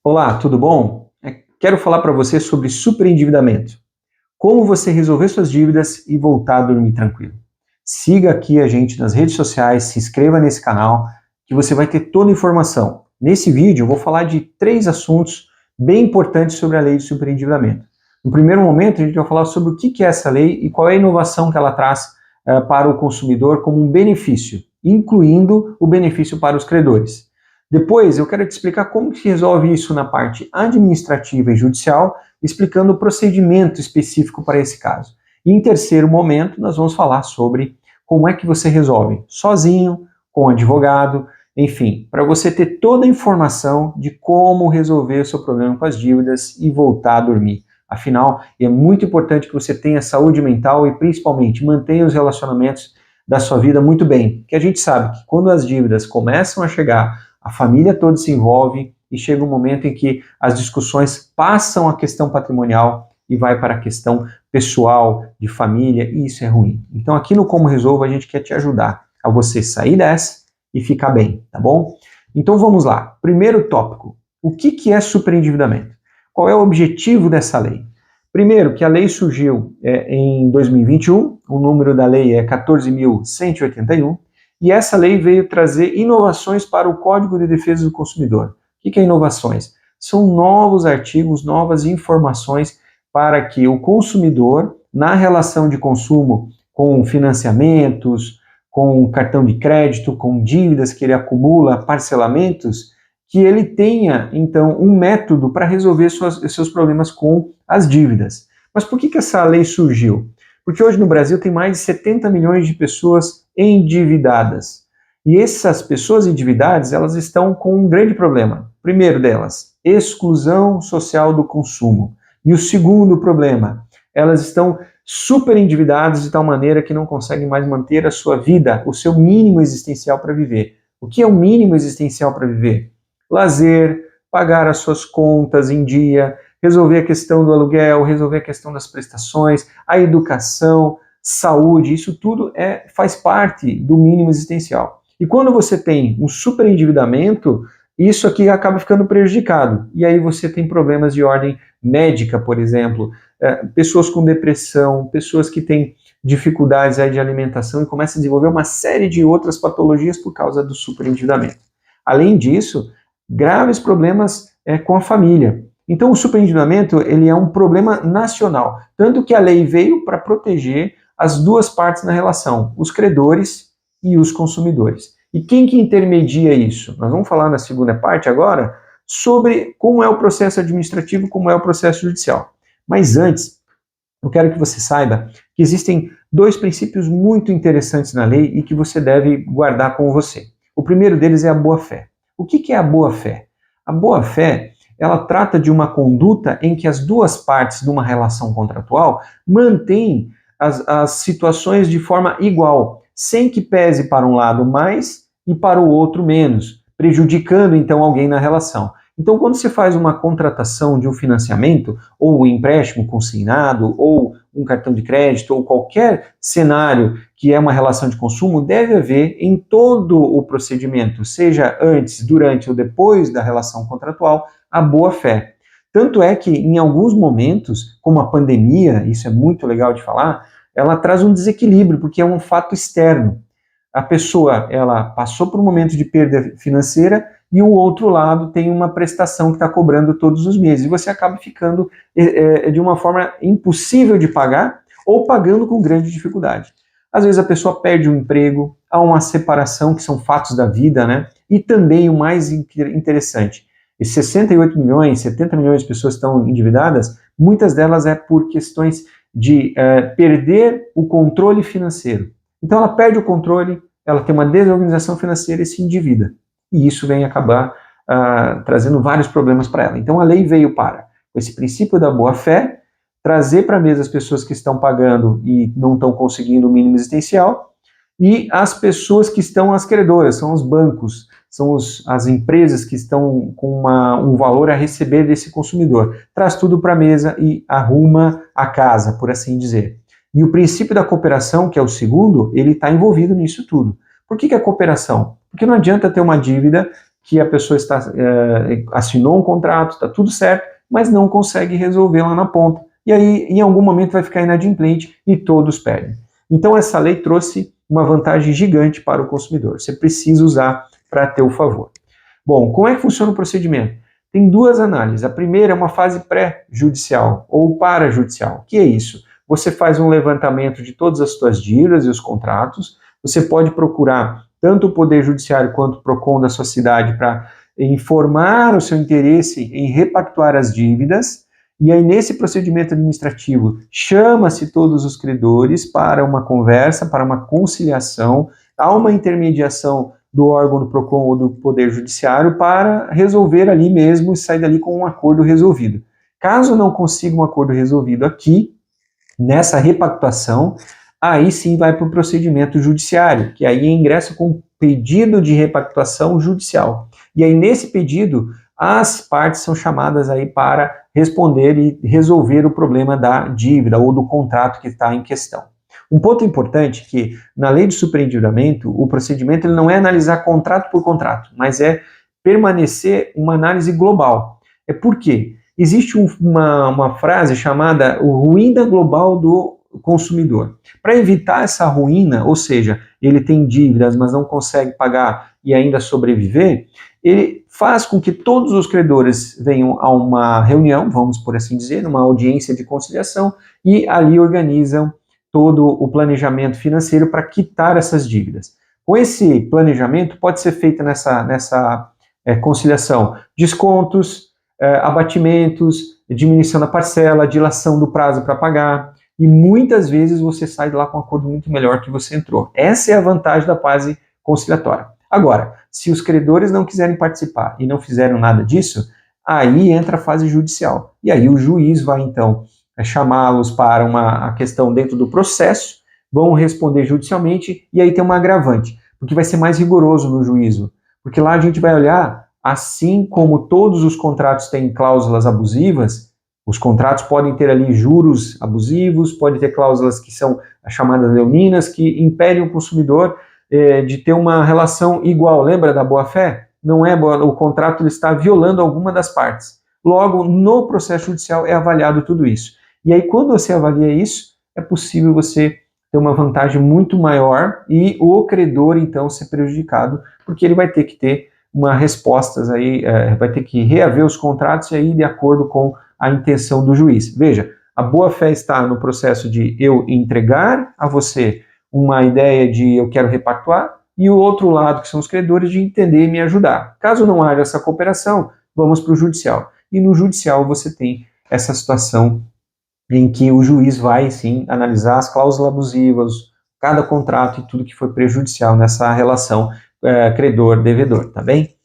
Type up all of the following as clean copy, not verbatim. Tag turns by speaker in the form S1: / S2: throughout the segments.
S1: Olá, tudo bom? Quero falar para você sobre superendividamento. Como você resolver suas dívidas e voltar a dormir tranquilo. Siga aqui a gente nas redes sociais, se inscreva nesse canal, que você vai ter toda a informação. Nesse vídeo eu vou falar de 3 assuntos bem importantes sobre a lei de superendividamento. No primeiro momento a gente vai falar sobre o que é essa lei e qual é a inovação que ela traz para o consumidor como um benefício, incluindo o benefício para os credores. Depois, eu quero te explicar como se resolve isso na parte administrativa e judicial, explicando o procedimento específico para esse caso. E em terceiro momento, nós vamos falar sobre como é que você resolve, sozinho, com advogado, enfim, para você ter toda a informação de como resolver o seu problema com as dívidas e voltar a dormir. Afinal, é muito importante que você tenha saúde mental e principalmente mantenha os relacionamentos da sua vida muito bem, porque a gente sabe que quando as dívidas começam a chegar, a família toda se envolve e chega um momento em que as discussões passam a questão patrimonial e vai para a questão pessoal, de família, e isso é ruim. Então aqui no Como Resolvo a gente quer te ajudar a você sair dessa e ficar bem, tá bom? Então vamos lá. Primeiro tópico, o que é superendividamento? Qual é o objetivo dessa lei? Primeiro, que a lei surgiu em 2021, o número da lei é 14.181, e essa lei veio trazer inovações para o Código de Defesa do Consumidor. O que é inovações? São novos artigos, novas informações para que o consumidor, na relação de consumo com financiamentos, com cartão de crédito, com dívidas que ele acumula, parcelamentos, que ele tenha, então, um método para resolver seus problemas com as dívidas. Mas por que essa lei surgiu? Porque hoje no Brasil tem mais de 70 milhões de pessoas endividadas. E essas pessoas endividadas, elas estão com um grande problema. Primeiro delas, exclusão social do consumo. E o segundo problema, elas estão super endividadas de tal maneira que não conseguem mais manter a sua vida, o seu mínimo existencial para viver. O que é o mínimo existencial para viver? Lazer, pagar as suas contas em dia, resolver a questão do aluguel, resolver a questão das prestações, a educação, saúde, isso tudo faz parte do mínimo existencial. E quando você tem um superendividamento, isso aqui acaba ficando prejudicado. E aí você tem problemas de ordem médica, por exemplo, pessoas com depressão, pessoas que têm dificuldades de alimentação e começam a desenvolver uma série de outras patologias por causa do superendividamento. Além disso, graves problemas com a família. Então o superendividamento ele é um problema nacional, tanto que a lei veio para proteger as duas partes na relação, os credores e os consumidores. E quem que intermedia isso? Nós vamos falar na segunda parte agora sobre como é o processo administrativo, como é o processo judicial. Mas antes, eu quero que você saiba que existem 2 princípios muito interessantes na lei e que você deve guardar com você. O primeiro deles é a boa-fé. O que é a boa-fé? A boa-fé ela trata de uma conduta em que as duas partes de uma relação contratual mantêm as situações de forma igual, sem que pese para um lado mais e para o outro menos, prejudicando então alguém na relação. Então, quando se faz uma contratação de um financiamento, ou um empréstimo consignado, ou um cartão de crédito, ou qualquer cenário que é uma relação de consumo, deve haver em todo o procedimento, seja antes, durante ou depois da relação contratual, a boa-fé. Tanto é que, em alguns momentos, como a pandemia, isso é muito legal de falar, ela traz um desequilíbrio, porque é um fato externo. A pessoa, ela passou por um momento de perda financeira e o outro lado tem uma prestação que está cobrando todos os meses. E você acaba ficando de uma forma impossível de pagar ou pagando com grande dificuldade. Às vezes a pessoa perde o emprego, há uma separação, que são fatos da vida, né? E também o mais interessante, esses 68 milhões, 70 milhões de pessoas estão endividadas, muitas delas é por questões de perder o controle financeiro. Então ela perde o controle, ela tem uma desorganização financeira e se endivida. E isso vem acabar trazendo vários problemas para ela. Então a lei veio para, com esse princípio da boa-fé, trazer para a mesa as pessoas que estão pagando e não estão conseguindo o mínimo existencial, e as pessoas que estão as credoras, são os bancos, são as empresas que estão com um valor a receber desse consumidor. Traz tudo para a mesa e arruma a casa, por assim dizer. E o princípio da cooperação, que é o segundo, ele está envolvido nisso tudo. Por que a cooperação? Porque não adianta ter uma dívida que a pessoa assinou um contrato, está tudo certo, mas não consegue resolver lá na ponta. E aí, em algum momento, vai ficar inadimplente e todos perdem. Então, essa lei trouxe uma vantagem gigante para o consumidor. Você precisa usar para ter o favor. Bom, como é que funciona o procedimento? Tem duas análises. A primeira é uma fase pré-judicial ou parajudicial. O que é isso? Você faz um levantamento de todas as suas dívidas e os contratos. Você pode procurar tanto o Poder Judiciário quanto o PROCON da sua cidade para informar o seu interesse em repactuar as dívidas. E aí, nesse procedimento administrativo, chama-se todos os credores para uma conversa, para uma conciliação, há uma intermediação do órgão do PROCON ou do Poder Judiciário para resolver ali mesmo e sair dali com um acordo resolvido. Caso não consiga um acordo resolvido aqui, nessa repactuação, aí sim vai para o procedimento judiciário, que aí ingressa com pedido de repactuação judicial. E aí, nesse pedido, as partes são chamadas aí para responder e resolver o problema da dívida ou do contrato que está em questão. Um ponto importante é que, na lei de superendividamento, o procedimento ele não é analisar contrato por contrato, mas é permanecer uma análise global. É porque existe uma frase chamada ruína global do consumidor. Para evitar essa ruína, ou seja, ele tem dívidas, mas não consegue pagar e ainda sobreviver, ele faz com que todos os credores venham a uma reunião, vamos por assim dizer, uma audiência de conciliação, e ali organizam todo o planejamento financeiro para quitar essas dívidas. Com esse planejamento, pode ser feita nessa conciliação descontos, abatimentos, diminuição da parcela, dilação do prazo para pagar, e muitas vezes você sai de lá com um acordo muito melhor que você entrou. Essa é a vantagem da fase conciliatória. Agora, se os credores não quiserem participar e não fizeram nada disso, aí entra a fase judicial. E aí o juiz vai, então, chamá-los para a questão dentro do processo, vão responder judicialmente, e aí tem uma agravante, porque vai ser mais rigoroso no juízo. Porque lá a gente vai olhar, assim como todos os contratos têm cláusulas abusivas, os contratos podem ter ali juros abusivos, pode ter cláusulas que são as chamadas leoninas, que impedem o consumidor de ter uma relação igual. Lembra da boa-fé? Não é boa, o contrato ele está violando alguma das partes. Logo, no processo judicial é avaliado tudo isso. E aí, quando você avalia isso, é possível você ter uma vantagem muito maior e o credor, então, ser prejudicado, porque ele vai ter que ter uma respostas aí, vai ter que reaver os contratos e aí de acordo com a intenção do juiz. Veja, a boa-fé está no processo de eu entregar a você uma ideia de eu quero repactuar, e o outro lado, que são os credores, de entender e me ajudar. Caso não haja essa cooperação, vamos para o judicial. E no judicial você tem essa situação em que o juiz vai, sim, analisar as cláusulas abusivas, cada contrato e tudo que foi prejudicial nessa relação credor-devedor, tá bem?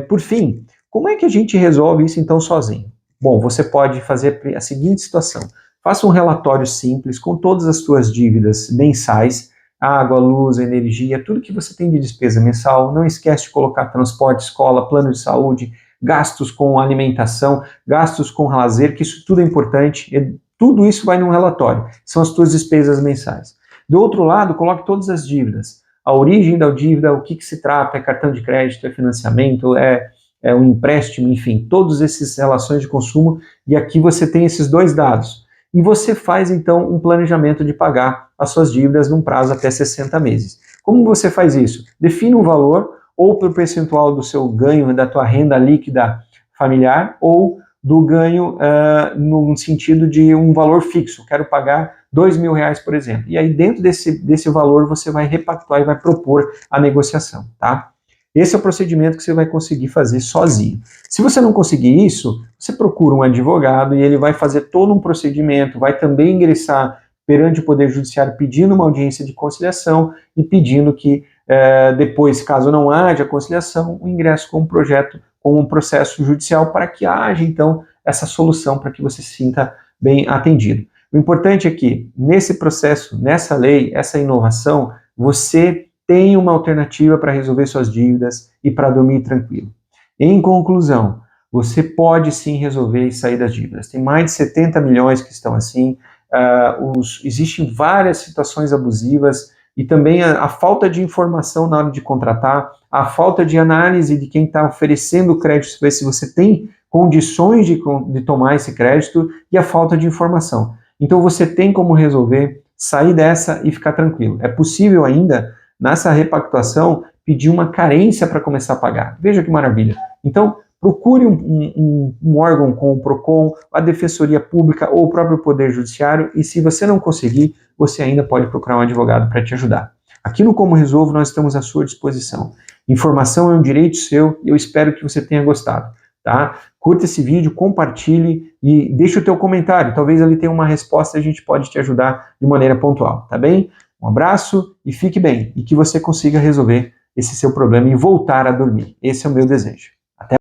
S1: Por fim, como é que a gente resolve isso, então, sozinho? Bom, você pode fazer a seguinte situação. Faça um relatório simples com todas as suas dívidas mensais, água, luz, energia, tudo que você tem de despesa mensal. Não esquece de colocar transporte, escola, plano de saúde, gastos com alimentação, gastos com lazer, que isso tudo é importante. Tudo isso vai num relatório. São as suas despesas mensais. Do outro lado, coloque todas as dívidas. A origem da dívida, o que se trata, é cartão de crédito, é financiamento, é um empréstimo, enfim, todas essas relações de consumo. E aqui você tem esses dois dados. E você faz, então, um planejamento de pagar as suas dívidas num prazo até 60 meses. Como você faz isso? Defina um valor, ou pelo percentual do seu ganho, da tua renda líquida familiar, ou do ganho no sentido de um valor fixo. Quero pagar R$2.000, por exemplo. E aí, dentro desse valor, você vai repactuar e vai propor a negociação, tá? Esse é o procedimento que você vai conseguir fazer sozinho. Se você não conseguir isso, você procura um advogado e ele vai fazer todo um procedimento, vai também ingressar perante o Poder Judiciário pedindo uma audiência de conciliação e pedindo que depois, caso não haja conciliação, o ingresso com um processo judicial para que haja, então, essa solução para que você se sinta bem atendido. O importante é que, nesse processo, nessa lei, essa inovação, você tem uma alternativa para resolver suas dívidas e para dormir tranquilo. Em conclusão, você pode sim resolver e sair das dívidas. Tem mais de 70 milhões que estão assim, existem várias situações abusivas e também a falta de informação na hora de contratar, a falta de análise de quem está oferecendo o crédito, ver se você tem condições de tomar esse crédito, e a falta de informação. Então você tem como resolver, sair dessa e ficar tranquilo. É possível ainda, nessa repactuação, pedir uma carência para começar a pagar. Veja que maravilha. Então, procure um órgão como o PROCON, a Defensoria Pública ou o próprio Poder Judiciário, e se você não conseguir, você ainda pode procurar um advogado para te ajudar. Aqui no Como Resolvo nós estamos à sua disposição. Informação é um direito seu e eu espero que você tenha gostado. Tá? Curta esse vídeo, compartilhe e deixe o teu comentário. Talvez ali tenha uma resposta e a gente pode te ajudar de maneira pontual, tá bem? Um abraço e fique bem. E que você consiga resolver esse seu problema e voltar a dormir. Esse é o meu desejo.